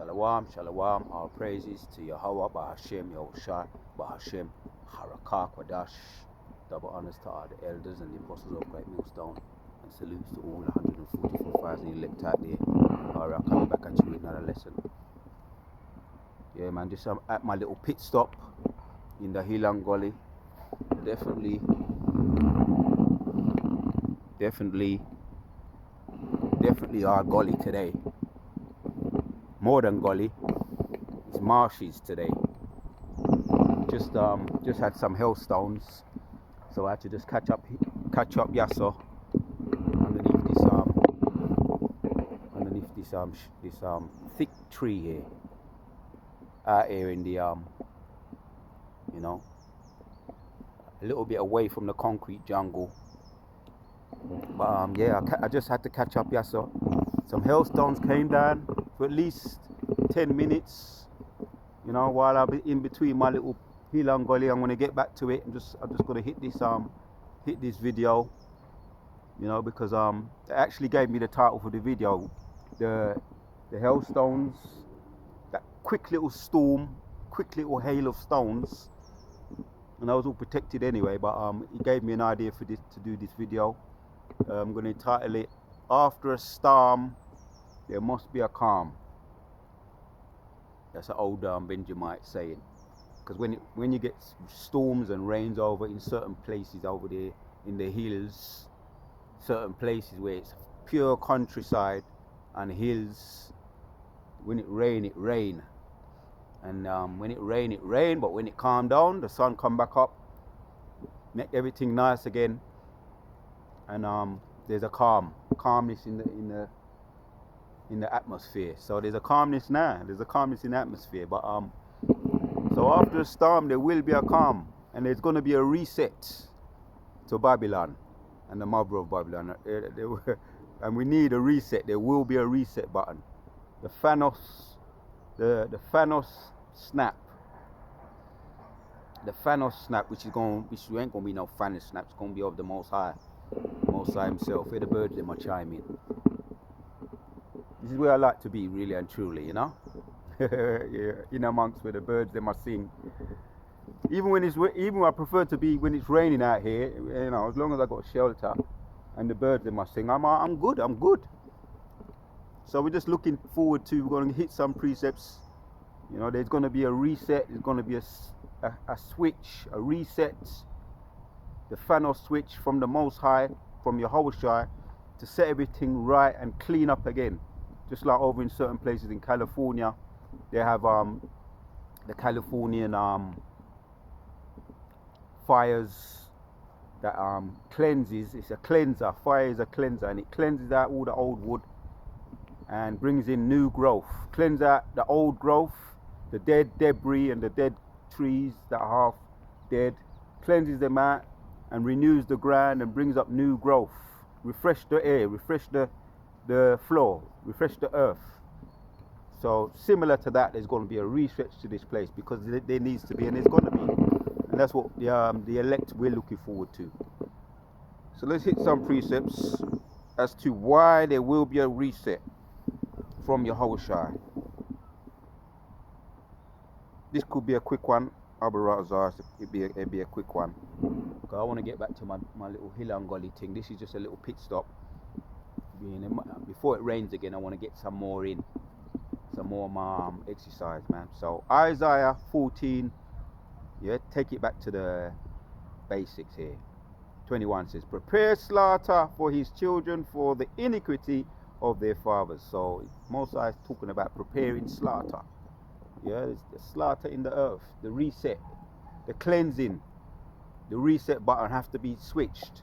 Shalom, shalom, all praises to Yahweh, Bahashem, Yahushua, Bahashem, Harakah, Kwadash. Double honors to all the elders and the apostles of Great Millstone, and salutes to all the 144,000 elect out there. Alright, coming back at you with another lesson. Yeah, man, just at my little pit stop in the Hilang Gully. Definitely our gully today. More than gully, it's marshes today. Just had some hailstones, so I had to just catch up Yasso underneath this thick tree here, out here in the you know, a little bit away from the concrete jungle. But yeah, I just had to catch up Yasso. Some hailstones came down for at least 10 minutes, you know, while I'll be in between my little Hilang Gully. I'm gonna get back to it. I'm just gonna hit this video, you know, because it actually gave me the title for the video, the hailstones, that quick little storm, quick little hail of stones, and I was all protected anyway. But it gave me an idea for to do this video. I'm gonna title it "After a Storm, There Must Be a Calm." That's an old Benjamite saying. Because when you get storms and rains over in certain places over there in the hills, certain places where it's pure countryside and hills, when it rain, and when it rain, but when it calm down, the sun come back up, make everything nice again, and there's a calmness in the atmosphere. So there's a calmness now. There's a calmness in the atmosphere. But so after a storm, there will be a calm, and there's going to be a reset to Babylon and the mother of Babylon. And we need a reset. There will be a reset button. The Thanos snap. The Thanos snap, which ain't going to be no Thanos snap. It's going to be of the Most High himself. Where the birds they might chime in. This is where I like to be, really and truly, you know. Yeah, in amongst where the birds they must sing. Even I prefer to be when it's raining out here, you know. As long as I got shelter, and the birds they must sing, I'm good. So we're just looking forward to. We're going to hit some precepts. You know, there's going to be a reset. There's going to be a switch, a reset. The Thanos switch from the Most High, from Yahushua, to set everything right and clean up again. Just like over in certain places in California, they have the Californian fires that cleanses. It's a cleanser. Fire is a cleanser, and it cleanses out all the old wood and brings in new growth. Cleanse out the old growth, the dead debris and the dead trees that are half dead. Cleanses them out and renews the ground and brings up new growth. Refresh the air, refresh the floor, refresh the earth. So similar to that, there's going to be a research to this place, because there needs to be, and there's going to be, and that's what the elect we're looking forward to. So let's hit some precepts as to why there will be a reset from Yahushua. This could be a quick one. It'd be a quick one. I want to get back to my little Hilang Gully thing. This is just a little pit stop. Before it rains again, I want to get some more exercise, man. So Isaiah 14, yeah, take it back to the basics here. 21 says, prepare slaughter for his children for the iniquity of their fathers. So Moses is talking about preparing slaughter. Yeah, it's the slaughter in the earth, the reset, the cleansing. The reset button have to be switched.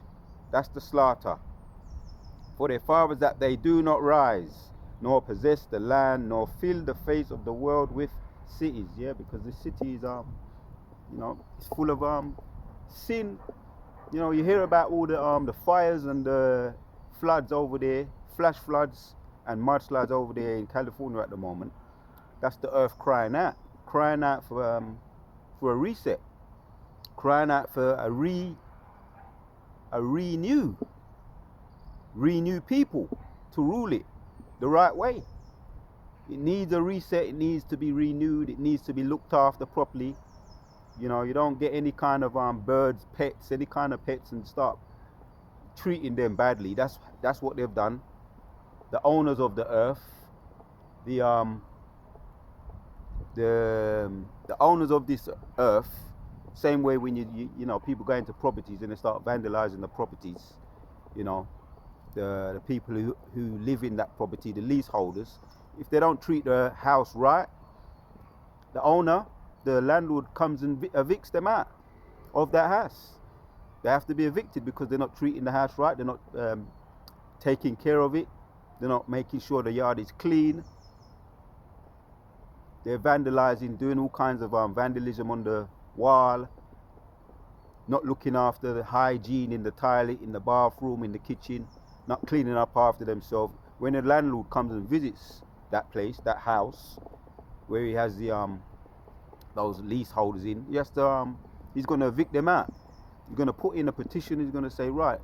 That's the slaughter. For their fathers, that they do not rise, nor possess the land, nor fill the face of the world with cities. Yeah, because the city is you know, it's full of sin. You know, you hear about all the fires and the floods over there, flash floods and mudslides over there in California at the moment. That's the earth crying out for a reset, crying out for a renew people to rule it the right way. It needs a reset. It needs to be renewed. It needs to be looked after properly. You know, you don't get any kind of birds, pets, any kind of pets, and start treating them badly. That's what they've done. The owners of the earth, the owners of this earth, same way when you know, people go into properties and they start vandalizing the properties. You know, the people who live in that property, the leaseholders, if they don't treat the house right, the owner, the landlord comes and evicts them out of that house. They have to be evicted because they're not treating the house right. They're not taking care of it. They're not making sure the yard is clean. They're vandalizing, doing all kinds of vandalism on the wall, not looking after the hygiene in the toilet, in the bathroom, in the kitchen, not cleaning up after themselves. When a landlord comes and visits that place, that house, where he has the those leaseholders in, he's going to evict them out. He's going to put in a petition. He's going to say, right,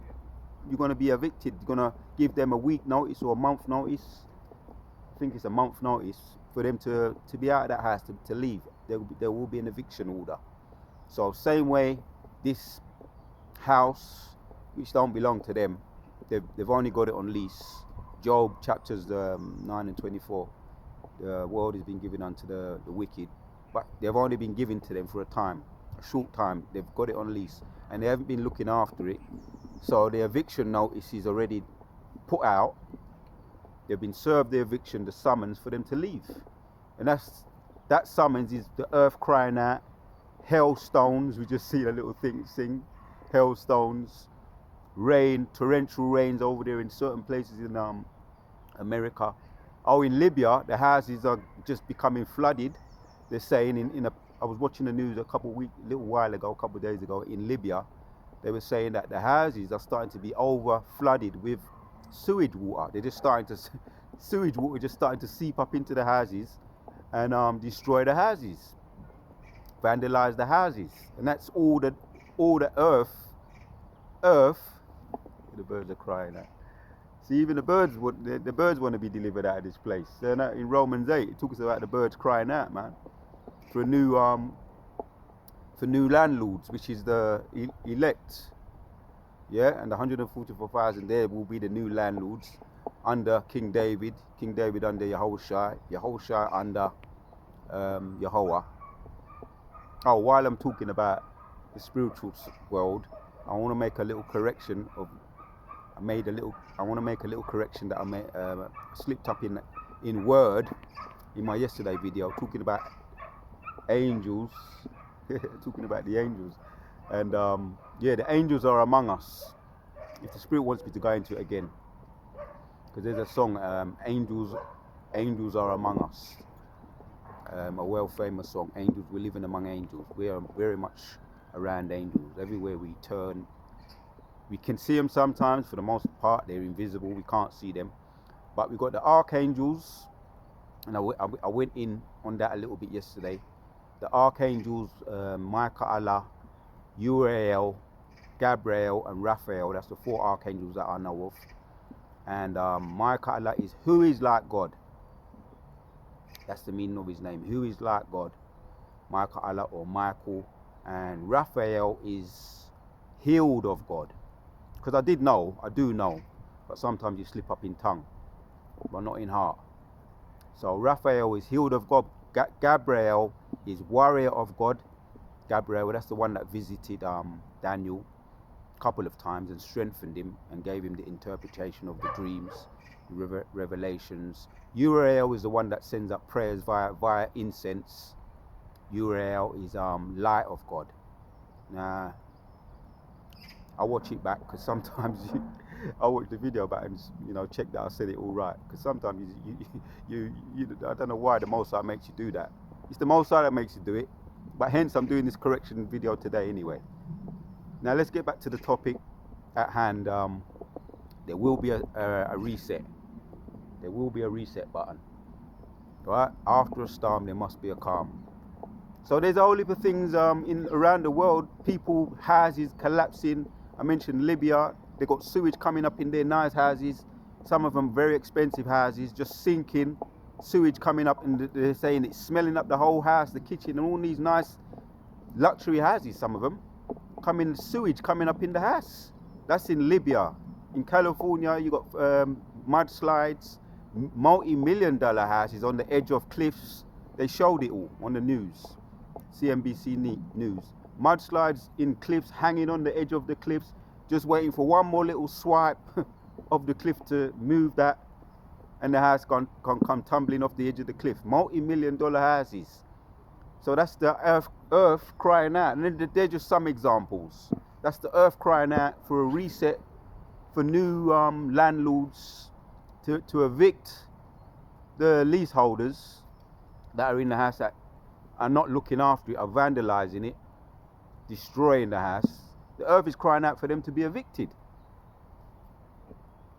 you're going to be evicted. You're going to give them a week notice or a month notice. I think it's a month notice for them to be out of that house, to leave. There will be an eviction order. So same way, this house, which don't belong to them, they've only got it on lease. Job chapters 9 and 24. The world has been given unto the wicked, but they've only been given to them for a short time. They've got it on lease, and they haven't been looking after it. So the eviction notice is already put out. They've been served the eviction, the summons for them to leave, and that summons is the earth crying out, hailstones. We just see a little thing sing, hailstones, rain, torrential rains over there in certain places in America. Oh, in Libya, the houses are just becoming flooded. They're saying I was watching the news a couple of days ago in Libya. They were saying that the houses are starting to be over flooded with sewage water. Sewage water just starting to seep up into the houses and destroy the houses, vandalize the houses, and that's all the earth. The birds are crying out. See, even the birds want to be delivered out of this place. In Romans 8, it talks about the birds crying out, man, for new landlords, which is the elect. Yeah, and the 144,000 there will be the new landlords under King David under Yahushua under Yahweh. Oh, while I'm talking about the spiritual world, I want to make a little correction that I slipped up in word in my yesterday video, talking about angels, talking about the angels, and the angels are among us. If the Spirit wants me to go into it again, because there's a song, angels are among us, a well famous song, angels, we're living among angels. We are very much around angels. Everywhere we turn, we can see them sometimes. For the most part, they're invisible, we can't see them. But we've got the archangels, and I went in on that a little bit yesterday. The archangels, Michael, Uriel, Gabriel, and Raphael. That's the 4 archangels that I know of. And Michael is who is like God. That's the meaning of his name. Who is like God? Michael or Michael. And Raphael is healed of God. Because I do know, but sometimes you slip up in tongue, but not in heart. So Raphael is healed of God. Gabriel is warrior of God. Gabriel, that's the one that visited Daniel a couple of times and strengthened him and gave him the interpretation of the dreams, revelations. Uriel is the one that sends up prayers via incense. Uriel is light of God. Now, I watch it back because sometimes I watch the video back and check that I said it all right. Because sometimes you I don't know why the Most High makes you do that. It's the Most High that makes you do it. But hence I'm doing this correction video today anyway. Now let's get back to the topic at hand. There will be a reset. There will be a reset button. Right? After a storm, there must be a calm. So there's a whole heap of things around the world. People, houses collapsing. I mentioned Libya. They got sewage coming up in their nice houses. Some of them very expensive houses, just sinking. sewage coming up, and they're saying it's smelling up the whole house, the kitchen, and all these nice luxury houses. Some of them sewage coming up in the house. That's in Libya. In California, you got mudslides, multi-million-dollar houses on the edge of cliffs. They showed it all on the news, CNBC news. Mudslides in cliffs, hanging on the edge of the cliffs, just waiting for one more little swipe of the cliff to move that, and the house can come tumbling off the edge of the cliff. Multi-million-dollar houses. So that's the earth crying out. And then they're just some examples. That's the earth crying out for a reset, for new landlords to evict the leaseholders that are in the house that are not looking after it, are vandalizing it, destroying the house. The earth is crying out for them to be evicted.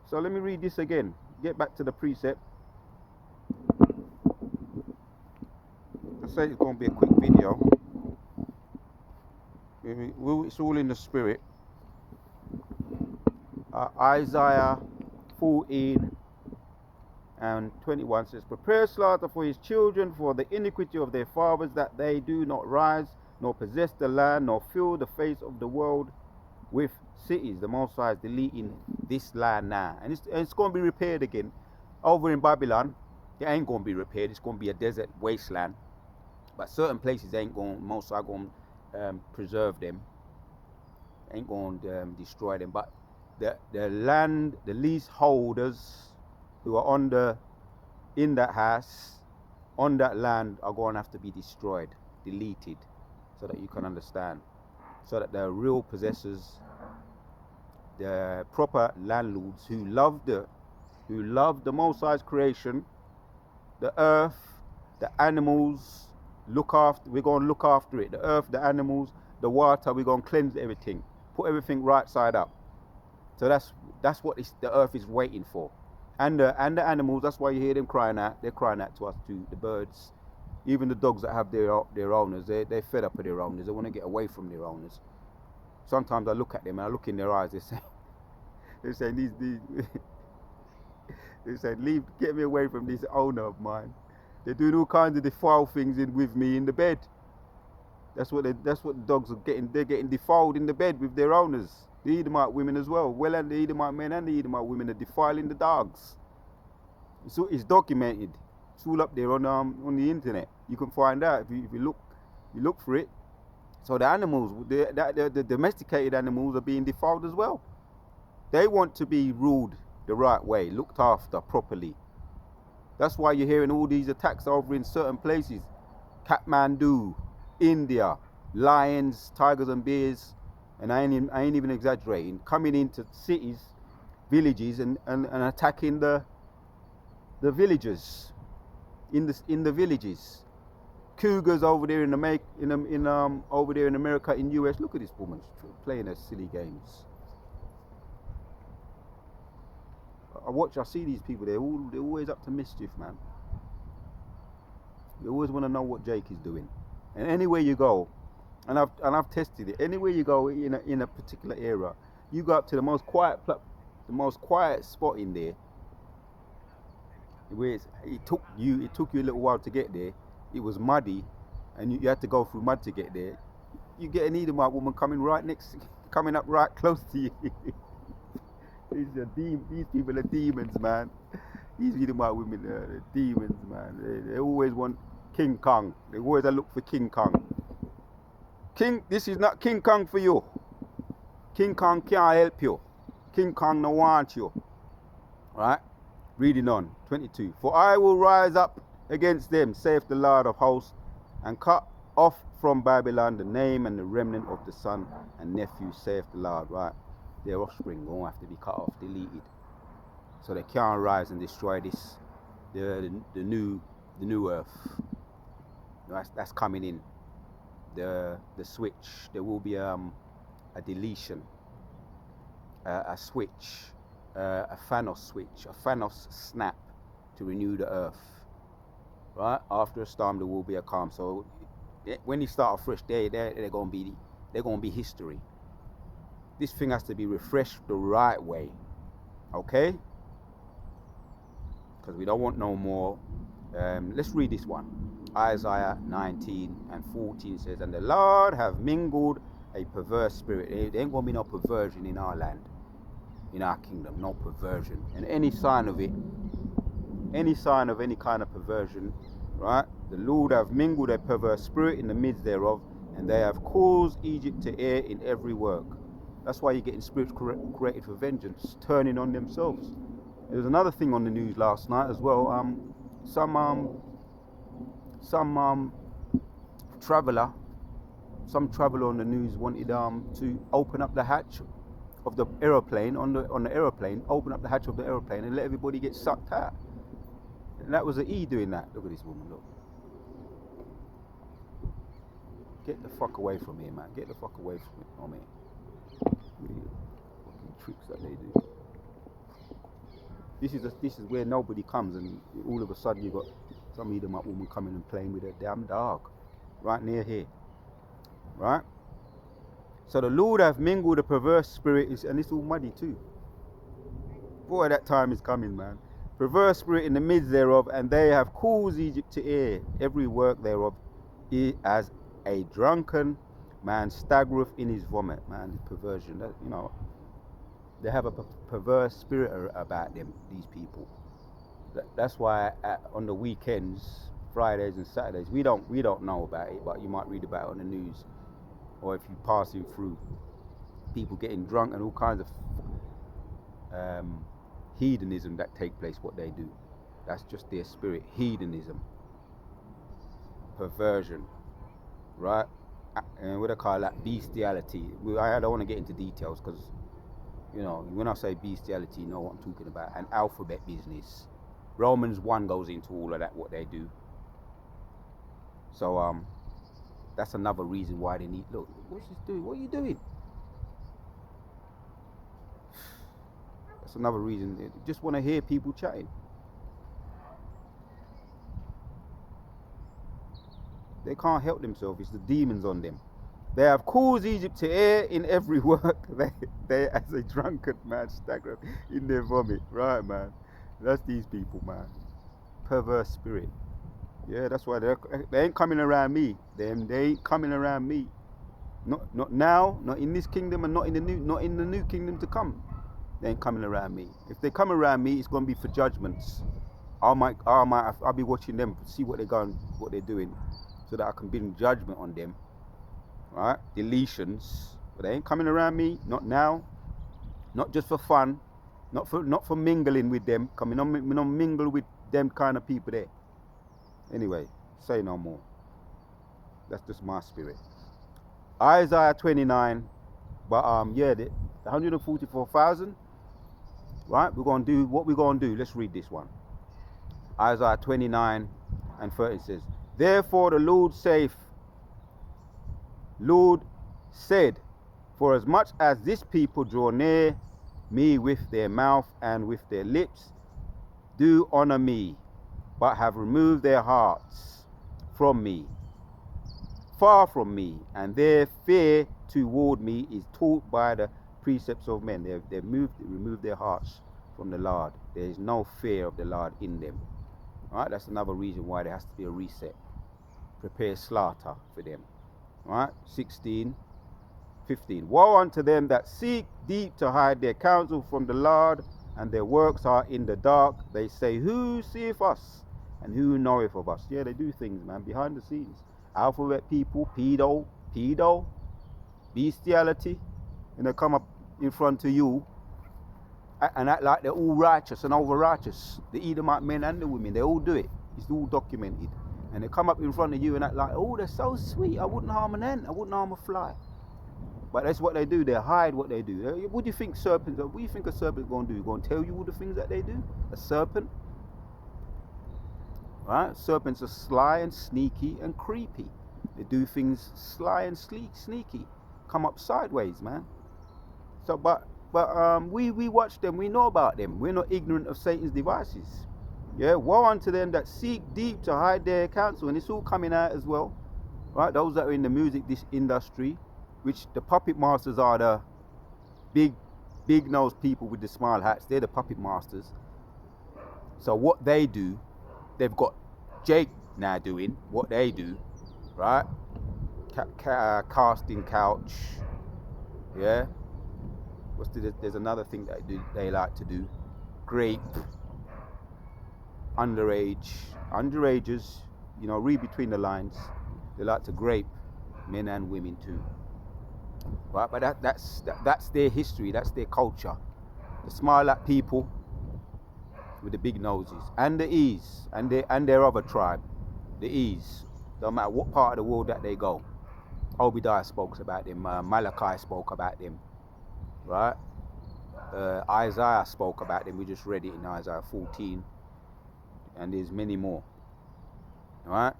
So let me read this again. Get back to the precept. I say it's going to be a quick video. It's all in the spirit. Isaiah 14 and 21 says, prepare slaughter for his children for the iniquity of their fathers, that they do not rise, nor possess the land, nor fill the face of the world with cities. The Most High is deleting this land now, and it's going to be repaired again. Over in Babylon, it ain't going to be repaired. It's going to be a desert wasteland. But certain places ain't going. Most High going to preserve them. Ain't going to destroy them. But the land, the leaseholders who are in that house, on that land, are going to have to be destroyed, deleted, so that you can understand. So that the real possessors, the proper landlords who love the Most High's creation, the earth, the animals, we're going to look after it. The earth, the animals, the water, we're going to cleanse everything, put everything right side up. So that's what the earth is waiting for. And the animals, that's why you hear them crying out. They're crying out to us too. The birds, even the dogs that have their owners, they're fed up with their owners. They want to get away from their owners. Sometimes I look at them and I look in their eyes. They say they say, get me away from this owner of mine. They're doing all kinds of defiled things with me in the bed. That's what the dogs are getting. They're getting defiled in the bed with their owners. The Edomite women as well. Well, and the Edomite men and the Edomite women are defiling the dogs. It's documented. It's all up there on the internet. You can find out if you look for it. So the animals, the domesticated animals, are being defiled as well. They want to be ruled the right way, looked after properly. That's why you're hearing all these attacks over in certain places. Kathmandu, India, lions, tigers and bears, and I ain't even exaggerating, coming into cities, villages, and attacking the villagers in the villages. Cougars over there in over there in America, in US. Look at this woman playing her silly games. I see these people. They're always up to mischief, man. You always want to know what Jake is doing. And anywhere you go, and I've tested it. Anywhere you go in a particular area, you go up to the most quiet spot in there. Where it took you a little while to get there. It was muddy, and you had to go through mud to get there. You get an Edomite woman coming up right close to you. These people are demons, man. These Edomite women are demons, man. They always want King Kong. They always look for King Kong. This is not King Kong for you. King Kong can't help you. King Kong no want you. Right? Reading on, 22. For I will rise up against them, saith the Lord of hosts, and cut off from Babylon the name and the remnant of the son and nephew, saith the Lord. Right? Their offspring won't have to be cut off, deleted, so they can't rise and destroy this, the new earth. That's coming in. The switch. There will be a deletion, a switch, a Thanos switch, a Thanos snap to renew the earth. Right? After a storm, there will be a calm. So when you start afresh, they're gonna be history. This thing has to be refreshed the right way, okay? Because we don't want no more Let's read this one. Isaiah 19 and 14 says, and the Lord have mingled a perverse spirit. There ain't gonna be no perversion in our land, in our kingdom, no perversion. And any sign of it, any sign of any kind of perversion, right? The Lord have mingled a perverse spirit in the midst thereof, and they have caused Egypt to err in every work. That's why you're getting spirits created for vengeance, turning on themselves. There was another thing on the news last night as well. Some traveller on the news wanted to open up the hatch of the aeroplane on the aeroplane, open up the hatch of the aeroplane and let everybody get sucked out. And that was an E doing that. Look at this woman, look. Get the fuck away from here, man. Get the fuck away from it. Oh man. Fucking tricks that they do. This is where nobody comes, and all of a sudden you got some Edomite woman coming and playing with a damn dog right near here, right? So the Lord have mingled a perverse spirit, and it's all muddy too. Boy, that time is coming, man. Perverse spirit in the midst thereof, and they have caused Egypt to err. Every work thereof is as a drunken man staggereth in his vomit. Man, perversion. That, you know, they have a perverse spirit about them, these people. That's why on the weekends, Fridays and Saturdays, we don't know about it, but you might read about it on the news, or if you're passing through, people getting drunk and all kinds of hedonism that take place. What they do, that's just their spirit. Hedonism, perversion, right? And what I call that, bestiality. I don't want to get into details because, you know, when I say bestiality, you know what I'm talking about. An alphabet business. Romans 1 goes into all of that, what they do. So that's another reason why they need. Look, what's this doing? What are you doing? That's another reason. They just want to hear people chatting. They can't help themselves. It's the demons on them. They have caused Egypt to err in every work. They as a drunkard man stagger in their vomit. Right, man. That's these people, man. Perverse spirit. Yeah, that's why they ain't coming around me. They ain't coming around me. Not now, not in this kingdom, and not in the new kingdom to come. They ain't coming around me. If they come around me, it's gonna be for judgments. I'll be watching them, see what they're doing, so that I can bring judgment on them. Right? Deletions. But they ain't coming around me, not now, not just for fun, not for mingling with them. We don't mingle with them kind of people there. Anyway, say no more. That's just my spirit. Isaiah 29, but the 144,000. Right? We're gonna do what we're gonna do. Let's read this one. Isaiah 29 and 30 says, therefore the Lord said, for as much as this people draw near me with their mouth and with their lips, do honor me, but have removed their hearts from me, far from me, and their fear toward me is taught by the precepts of men. They've removed their hearts from the Lord. There is no fear of the Lord in them. All right, that's another reason why there has to be a reset. Prepare slaughter for them. All right, 16, 15. Woe unto them that seek deep to hide their counsel from the Lord, and their works are in the dark. They say, who seeth us, and who knoweth of us? Yeah, they do things, man, behind the scenes. Alphabet people, pedo, bestiality, and they come up in front of you and act like they're all righteous and over righteous. The Edomite men and the women, they all do it. It's all documented. And they come up in front of you and act like, oh, they're so sweet. I wouldn't harm an ant. I wouldn't harm a fly. But that's what they do. They hide what they do. What do you think serpents are? What do you think a serpent's going to do? Going to tell you all the things that they do? A serpent? Right? Serpents are sly and sneaky and creepy. They do things sly and sneaky. Come up sideways, man. So, but we watch them. We know about them. We're not ignorant of Satan's devices. Yeah, woe unto them that seek deep to hide their counsel, and it's all coming out as well, right? Those that are in the music industry, which the puppet masters are the big nosed people with the smile hats. They're the puppet masters. So what they do, they've got Jake now doing, what they do, right? Casting couch, yeah. There's another thing that they like to do. Grape, underagers, read between the lines. They like to grape men and women too, right? But that's their history, that's their culture. They smile at people with the big noses, and the E's, and their other tribe, the E's. No matter what part of the world that they go. Obadiah spoke about them, Malachi spoke about them, right? Isaiah spoke about them. We just read it in Isaiah 14, and there's many more, right?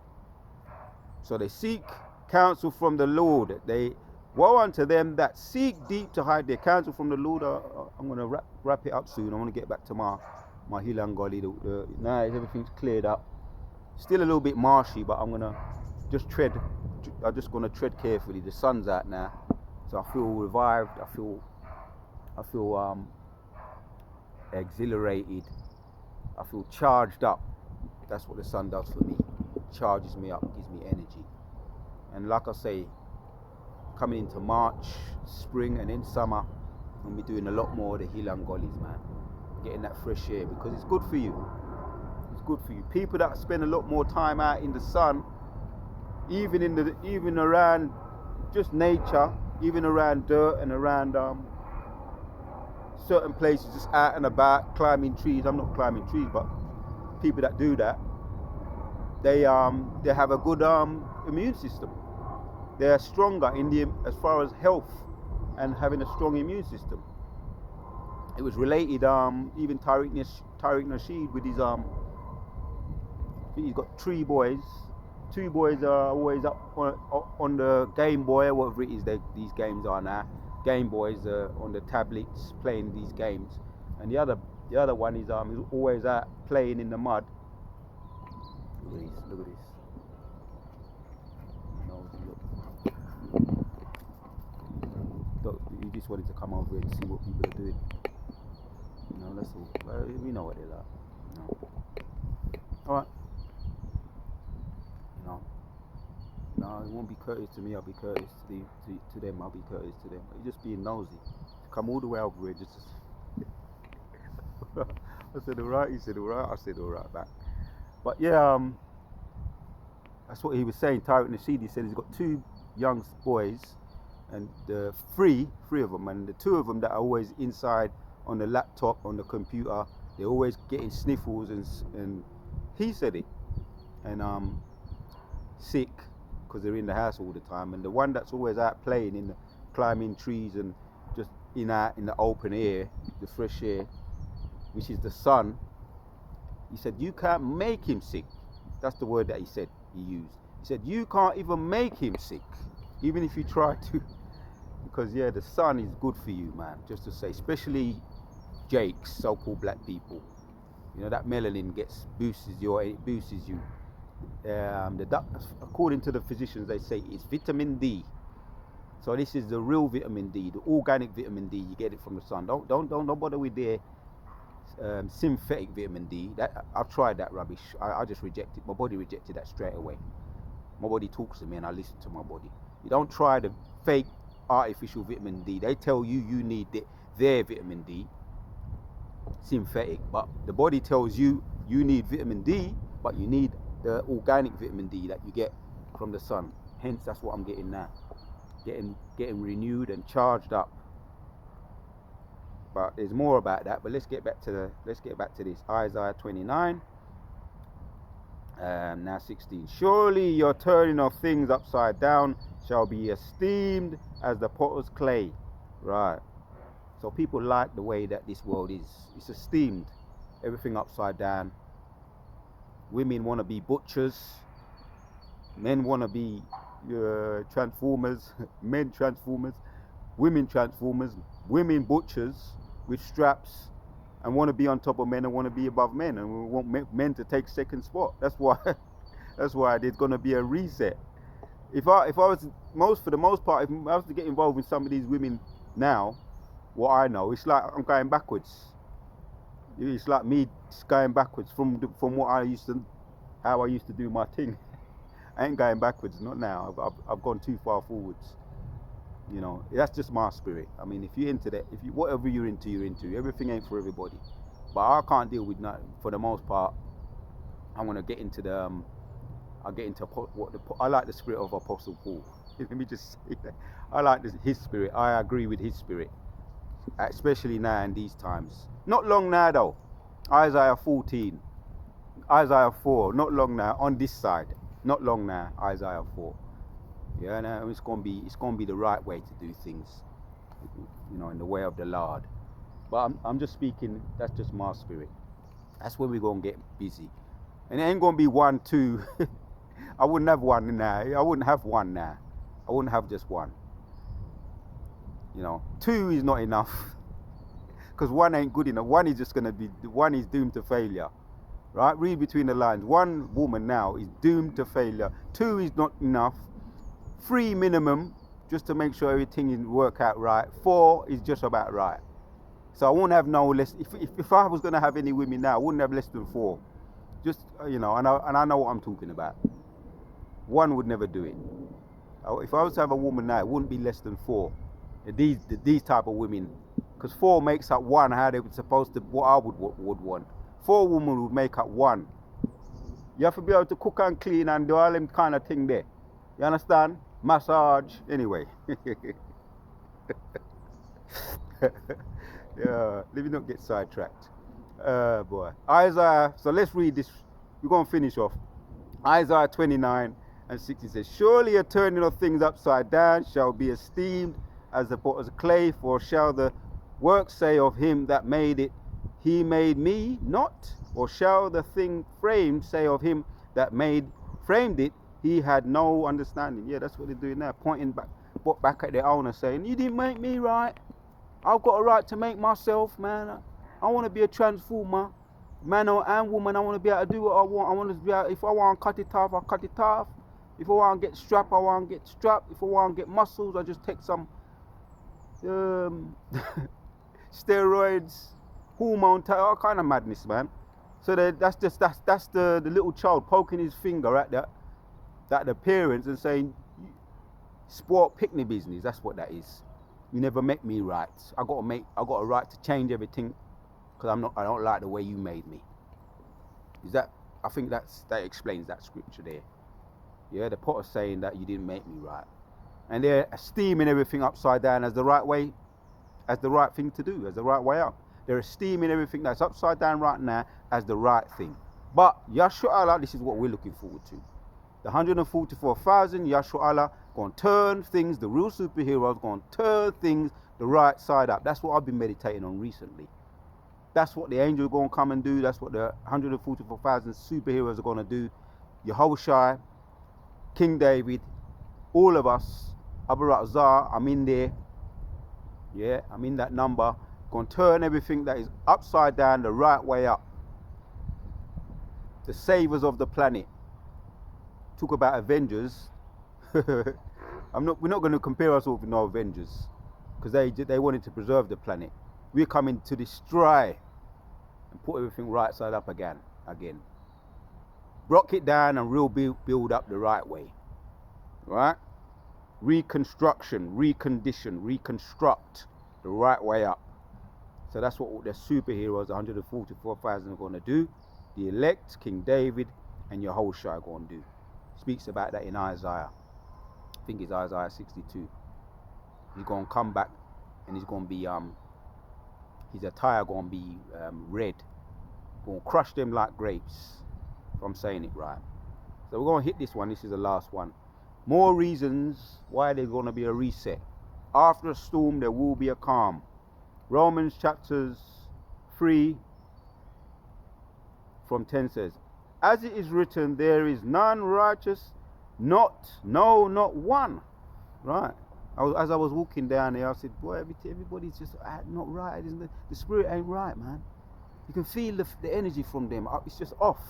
So they seek counsel from the Lord. They woe unto them that seek deep to hide their counsel from the Lord. I'm going to wrap it up soon. I want to get back to my Hilangoli. Now everything's cleared up. Still a little bit marshy, but I'm gonna just tread carefully. The sun's out now, so I feel revived. I feel exhilarated. I feel charged up. That's what the sun does for me. It charges me up, gives me energy. And like I say, coming into March, spring, and then summer, we'll be doing a lot more of the Hilangolis, man. Getting that fresh air, because it's good for you. It's good for you. People that spend a lot more time out in the sun, even around just nature, even around dirt and around certain places, just out and about, climbing trees. I'm not climbing trees, but people that do that, they have a good immune system. They are stronger as far as health and having a strong immune system. It was related, even Tariq Nasheed with his he's got 3 boys. 2 boys are always up on the Game Boy, or whatever it is these games are now. Game Boys on the tablets playing these games, and the other one is he's always out playing in the mud. Look at this. Look, he just wanted to come over and see what people are doing. That's all. We know what they're like. Alright. No, it won't be courteous to me. I'll be courteous to them. I'll be courteous to them. You're just being nosy. Come all the way over here just to... I said alright. He said alright. I said alright back. But yeah, that's what he was saying. Tariq Nasheed, he said he's got 2 young boys, and three of them, and the 2 of them that are always inside on the laptop, on the computer, they're always getting sniffles, and he said it, and sick because they're in the house all the time. And the one that's always out playing climbing trees and just in the open air, the fresh air, which is the sun, he said you can't make him sick. That's the word that he used. He said you can't even make him sick, even if you try to, because the sun is good for you, man. Just to say, especially Jakes, so-called black people, that melanin boosts you. According to the physicians, they say it's vitamin D. So this is the real vitamin D, the organic vitamin D. You get it from the sun. Don't bother with their synthetic vitamin D. That I've tried that rubbish. I just rejected. My body rejected that straight away. My body talks to me, and I listen to my body. You don't try the fake artificial vitamin D. They tell you need their vitamin D, synthetic, but the body tells you need vitamin D, but you need the organic vitamin D that you get from the sun. Hence, that's what I'm getting now. Getting renewed and charged up. But there's more about that. But let's get back to this. Isaiah 29. Now 16. Surely your turning of things upside down shall be esteemed as the potter's clay. Right. So people like the way that this world is. It's esteemed. Everything upside down. Women want to be butchers. Men want to be transformers. Men transformers. Women transformers. Women butchers with straps, and want to be on top of men and want to be above men, and we want men to take second spot. That's why there's going to be a reset. If I was for the most part, if I was to get involved with some of these women now, what I know, it's like I'm going backwards. It's like me going backwards from what I used to how I used to do my thing. I ain't going backwards, not now. I've gone too far forwards. You know, that's just my spirit. I mean, if you're into that, if you whatever you're into, you're into. Everything ain't for everybody. But I can't deal with nothing. For the most part, I want to get into the. I get into I like the spirit of Apostle Paul. Let me just say that. I like his spirit. I agree with his spirit, especially now in these times. Not long now though. Isaiah 14, Isaiah 4. Not long now on this side. Not long now. Isaiah 4. Yeah, no, it's gonna be the right way to do things, you know, in the way of the Lord. But I'm just speaking. That's just my spirit. That's where we're gonna get busy, and it ain't gonna be 1, 2. I wouldn't have one now. I wouldn't have one now. I wouldn't have just one. You know, 2 is not enough, because 1 ain't good enough. 1 is just gonna be. 1 is doomed to failure, right? Read between the lines. 1 woman now is doomed to failure. 2 is not enough. 3 minimum, just to make sure everything is work out right. 4 is just about right. So I won't have no less. If I was gonna have any women now, I wouldn't have less than 4. Just you know, and I know what I'm talking about. 1 would never do it. If I was to have a woman now, it wouldn't be less than 4. These type of women, because 4 makes up 1. How they were supposed to, what I would want. 4 women would make up 1. You have to be able to cook and clean and do all them kind of thing there. You understand? Massage. Anyway. Yeah, let me not get sidetracked. Boy. Isaiah, so let's read this. We're going to finish off. Isaiah 29:60 says, surely a turning of things upside down shall be esteemed as the potter's clay, for shall the work say of him that made it, he made me not? Or shall the thing framed say of him that framed it, he had no understanding? Yeah, that's what they're doing now, pointing back at their owner, saying, you didn't make me right. I've got a right to make myself, man. I want to be a transformer, man and woman. I want to be able to do what I want. I want to be able, if I want to cut it off, I cut it off. If I want to get strapped, I want to get strapped. If I want to get muscles, I just take some steroids, hormone, all kind of madness, man. So that's the little child poking his finger at the parents and saying, sport picnic business. That's what that is. You never make me right. I got a right to change everything because I don't like the way you made me. I think that explains that scripture there. Yeah, the potter saying that you didn't make me right, and they're esteeming everything upside down as the right way, as the right thing to do, as the right way up. They're esteeming everything that's upside down right now as the right thing. But Yahshua Allah, this is what we're looking forward to. The 144,000, Yahshua Allah going to turn things, the real superheroes going to turn things the right side up. That's what I've been meditating on recently. That's what the angel are going to come and do. That's what the 144,000 superheroes are going to do. Yehoshua, King David, all of us, Abu Rakzar, I'm in there. Yeah, I'm in that number. Going to turn everything that is upside down the right way up. The savers of the planet. Talk about Avengers. We're not going to compare ourselves with no Avengers, because they wanted to preserve the planet. We're coming to destroy and put everything right side up again. Rock it down and build up the right way. Right? Reconstruction, recondition, reconstruct the right way up. So that's what the superheroes, the 144,000 are going to do. The elect, King David and Yehoshua are going to do. Speaks about that in Isaiah. I think it's Isaiah 62. He's going to come back and he's going to be his attire going to be red. Going to crush them like grapes, if I'm saying it right. So we're going to hit this one. This is the last one. More reasons why there's going to be a reset. After a storm there will be a calm. Romans chapters 3 from 10 says, as it is written, there is none righteous, not one. Right. As I was walking down there, I said, boy, everybody's just not right. The spirit ain't right, man. You can feel the energy from them. It's just off.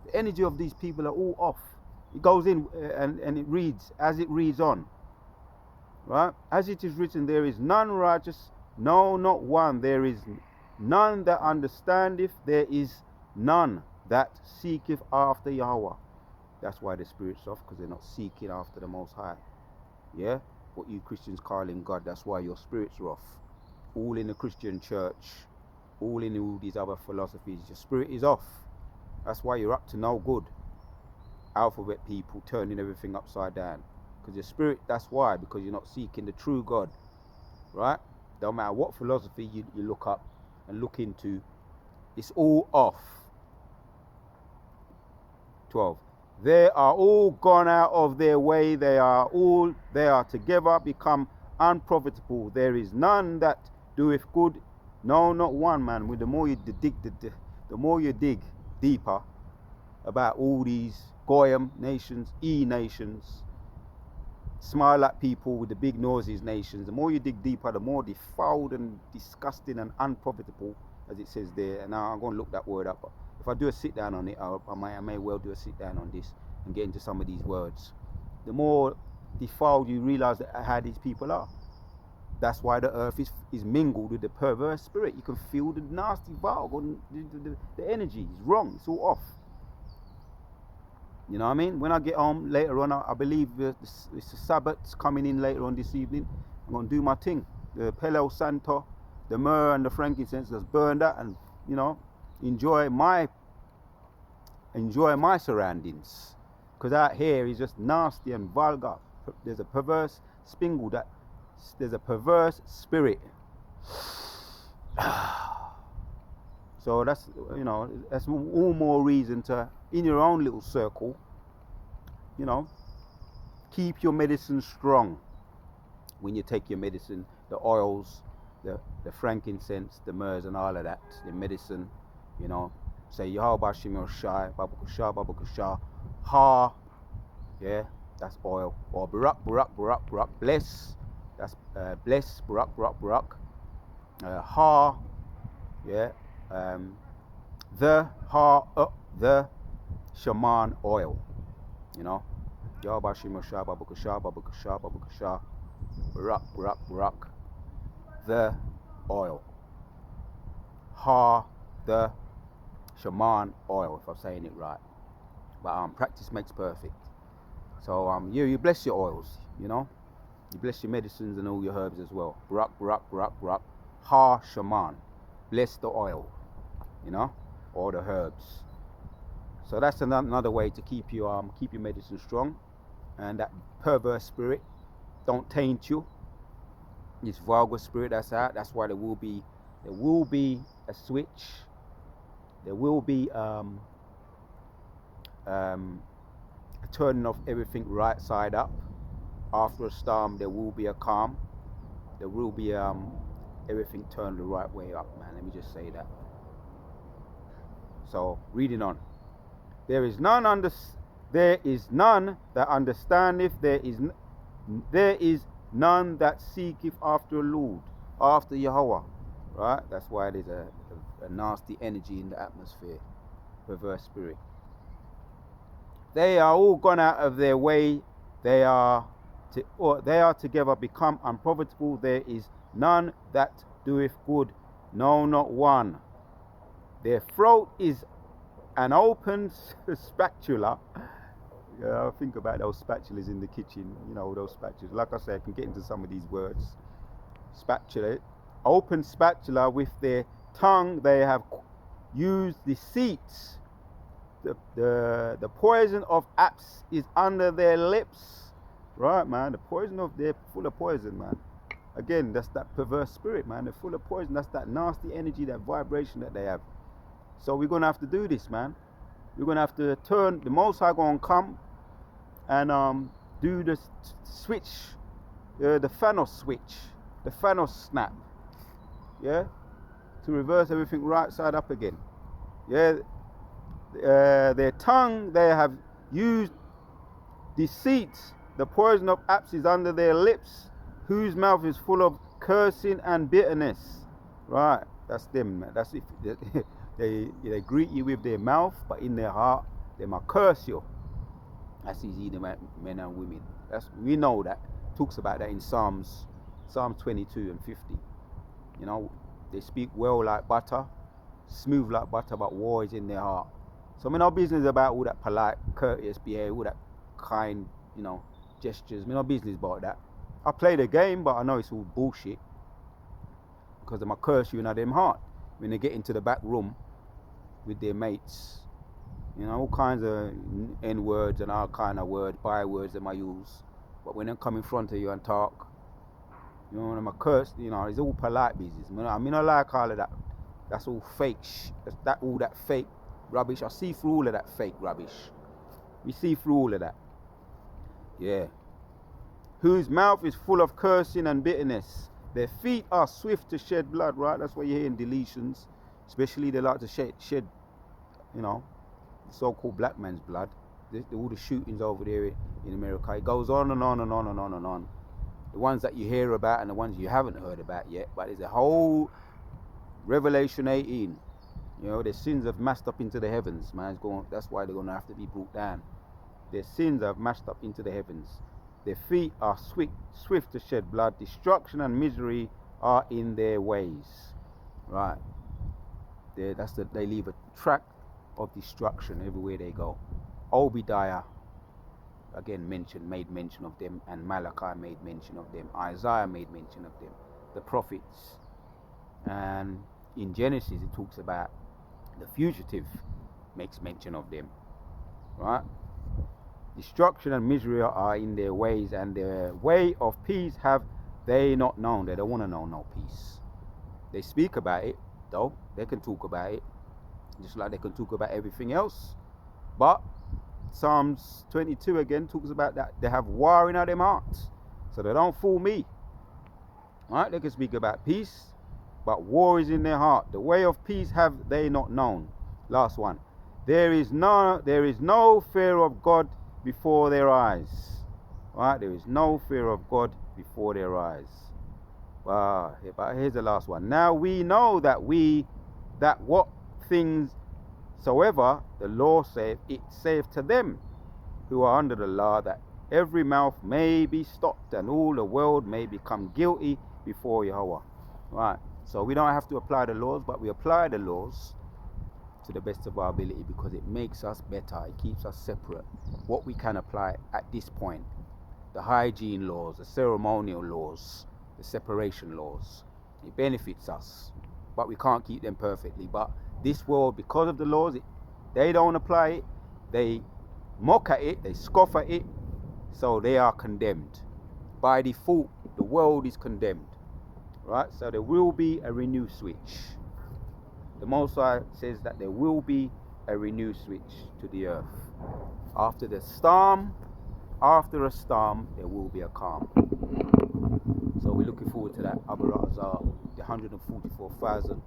The energy of these people are all off. It goes in and it reads, as it reads on. Right? As it is written, there is none righteous, no, not one. There is none that understandeth. There is none that seeketh after Yahweh. That's why the spirit's off, because they're not seeking after the Most High. Yeah? What you Christians call in God, that's why your spirits are off. All in the Christian church, all in all these other philosophies, your spirit is off. That's why you're up to no good. Alphabet people turning everything upside down. Because your spirit, that's why, because you're not seeking the true God. Right? Don't matter what philosophy you look up and look into, it's all off. 12. They are all gone out of their way, they are together become unprofitable. There is none that doeth good, no, not one, man. With the more you dig, the more you dig deeper about all these Goyim nations, nations, smile at people with the big noses nations, the more you dig deeper, the more defiled and disgusting and unprofitable, as it says there. And now I'm going to look that word up. If I do a sit down on it, I may well do a sit down on this and get into some of these words. The more defiled you realize how these people are. That's why the earth is mingled with the perverse spirit. You can feel the nasty vibe, the energy is wrong, it's all off. You know what I mean? When I get home later on, I believe it's the Sabbath's coming in later on this evening. I'm going to do my thing. The Palo Santo, the myrrh and the frankincense, just burn that and, you know, enjoy my surroundings. Because out here is just nasty and vulgar. There's a perverse there's a perverse spirit. So that's, you know, that's all more reason to, in your own little circle, you know, keep your medicine strong. When you take your medicine, the oils, the frankincense, the myrrhs and all of that, the medicine, you know, say Yahweh Shem Yoshai, Babakashah, Ha, yeah, that's oil. Or Barak, bless, that's bless, Barak, Ha, yeah, the shaman oil, you know, Yahweh Shem Yoshai, Babakashah, Barak, the oil. Ha, the shaman oil, if I'm saying it right. But practice makes perfect. So you bless your oils, you know. You bless your medicines and all your herbs as well. Barak. Ha shaman. Bless the oil, you know, or the herbs. So that's another way to keep your medicine strong, and that perverse spirit don't taint you. This vulgar spirit that's out. That's why there will be a switch. There will be a turning off everything right side up. After a storm, there will be a calm. There will be everything turned the right way up, man. Let me just say that. So reading on. There is none that understandeth. There is none that seeketh after the Lord, after Yahweh. Right? That's why there's a nasty energy in the atmosphere. Perverse spirit. They are all gone out of their way. They are together become unprofitable. There is none that doeth good, no, not one. Their throat is an open spatula. Yeah, I think about those spatulas in the kitchen, you know, those spatulas. Like I say, I can get into some of these words. Spatula, open spatula. With their tongue they have used deceit. The poison of apes is under their lips. Right, man. They're full of poison, man. Again, that's that perverse spirit, man. They're full of poison. That's that nasty energy, that vibration that they have. So we're gonna have to do this, man. We're gonna have to turn. The Most High gonna come and do the switch, the Thanos switch, the Thanos snap. Yeah, to reverse everything right side up again. Yeah, their tongue they have used deceit. The poison of apes is under their lips, whose mouth is full of cursing and bitterness. Right, that's them, man. That's it. They greet you with their mouth, but in their heart, they might curse you. That's easy, the men and women. We know that. Talks about that in Psalms 22 and 50. You know, they speak well like butter, smooth like butter, but war is in their heart. So me no business about all that polite, courteous behavior, all that kind, gestures. Me no business about that. I play the game, but I know it's all bullshit. Because of my curse you in them heart. When they get into the back room with their mates, all kinds of N words and all kind of bywords that I use. But when they come in front of you and talk, when I'm cursed, it's all polite business. I mean, I like all of that. That's all fake. All that fake rubbish. I see through all of that fake rubbish. We see through all of that. Yeah. Whose mouth is full of cursing and bitterness. Their feet are swift to shed blood, right? That's what you hear in deletions. Especially they like to shed the so-called black man's blood. All the shootings over there in America. It goes on and on and on and on and on. The ones that you hear about and the ones you haven't heard about yet. But there's a whole Revelation 18. Their sins have mashed up into the heavens, man. That's why they're going to have to be brought down. Their sins have mashed up into the heavens. Their feet are swift to shed blood. Destruction and misery are in their ways. Right. They leave a track of destruction everywhere they go. Obadiah, again, made mention of them, and Malachi made mention of them. Isaiah made mention of them. The prophets. And in Genesis, it talks about the fugitive, makes mention of them. Right? Destruction and misery are in their ways, and their way of peace have they not known. They don't want to know no peace. They speak about it, though. They can talk about it, just like they can talk about everything else. But Psalms 22 again talks about that they have war in their hearts, so they don't fool me. Right? They can speak about peace, but war is in their heart. The way of peace have they not known. Last one. There is no fear of God before their eyes. Right? There is no fear of God before their eyes. But here's the last one. Now we know that what things soever the law saith, it saith to them who are under the law, that every mouth may be stopped and all the world may become guilty before Yahweh. Right. So we don't have to apply the laws, but we apply the laws to the best of our ability, because it makes us better. It keeps us separate. What we can apply at this point, the hygiene laws, the ceremonial laws, the separation laws, it benefits us, but we can't keep them perfectly. But this world, because of the laws, they don't apply it, they mock at it, they scoff at it, so they are condemned. By default, the world is condemned. Right? So there will be a renew switch. The Most High says that there will be a renew switch to the earth. After a storm, there will be a calm. So we're looking forward to that. Abu Razar, the 144,000,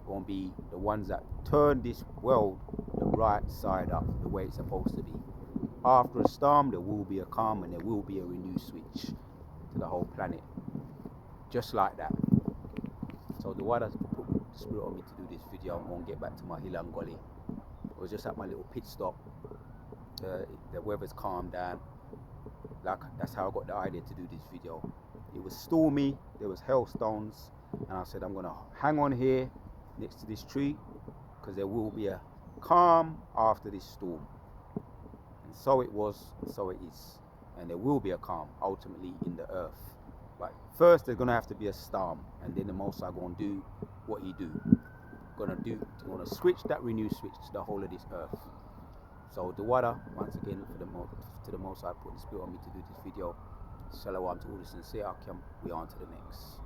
going to be the ones that turn this world the right side up, the way it's supposed to be. After a storm, there will be a calm, and there will be a renew switch to the whole planet. Just like that. So the word has put the spirit on me to do this video. I'm going to get back to my Hill Gully. I was just at my little pit stop. The weather's calmed down. That's how I got the idea to do this video. It was stormy, there was hailstones, and I said I'm going to hang on here next to this tree, because there will be a calm after this storm. And so it was, and so it is. And there will be a calm ultimately in the earth. But first there's going to have to be a storm, and then the Most High going to do what he do. Going to switch that renew switch to the whole of this earth. So the water, once again, to the Most High, put the spirit on me to do this video. Shalom to all the sincere Akim. We on to the next.